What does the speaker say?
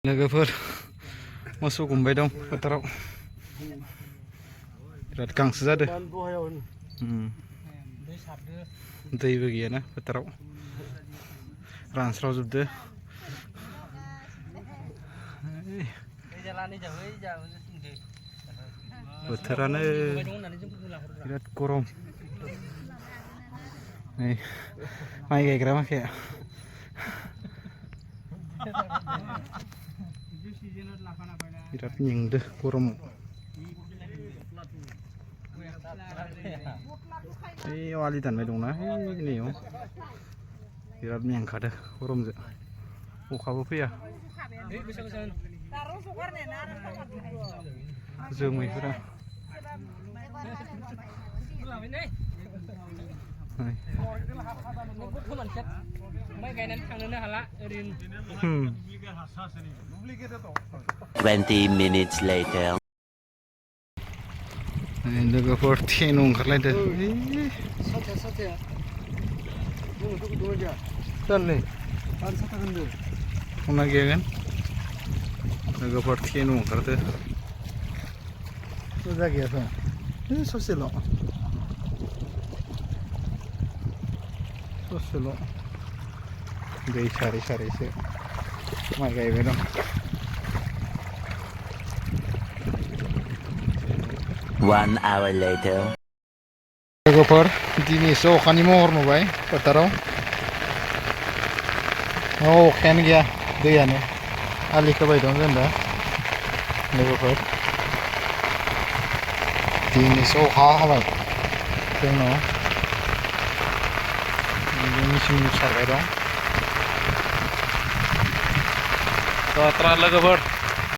लोगोफोर मोसौ गुमबाय दं फोथाराव बिराद गांसो जादों दैबो गैयाना फोथाराव रानस्रावजोबदो बोथोरानो बिराद गरम नै माइ गायग्रा माखाया बिराद मेंदो गरमाव बैयाव आलि दानबाय दंना नैयाव बिराद मेंखादो गरमजों अखाबो फैया जोमैफोरा माइ गायनानै थांनोनो हाला ओरैनो 20 minutes later. लोगोफोर थेन ओंखारलायदो संना गैयागोन लोगोफोर थेन ओंखारदो जायगायाथ' ससेल' दै सारै सारैसो माइ गायबाय दं 1 hour later. लोगोफोर दिनैसो अखानि महर नुबाय फोथाराव अखायानो गैया दैयानो आलि खोबाय दं जों दा लोगोफोर दिनैसो अखा हाबाय जोंनाव मेचिन सारबाय दं लोगोफोर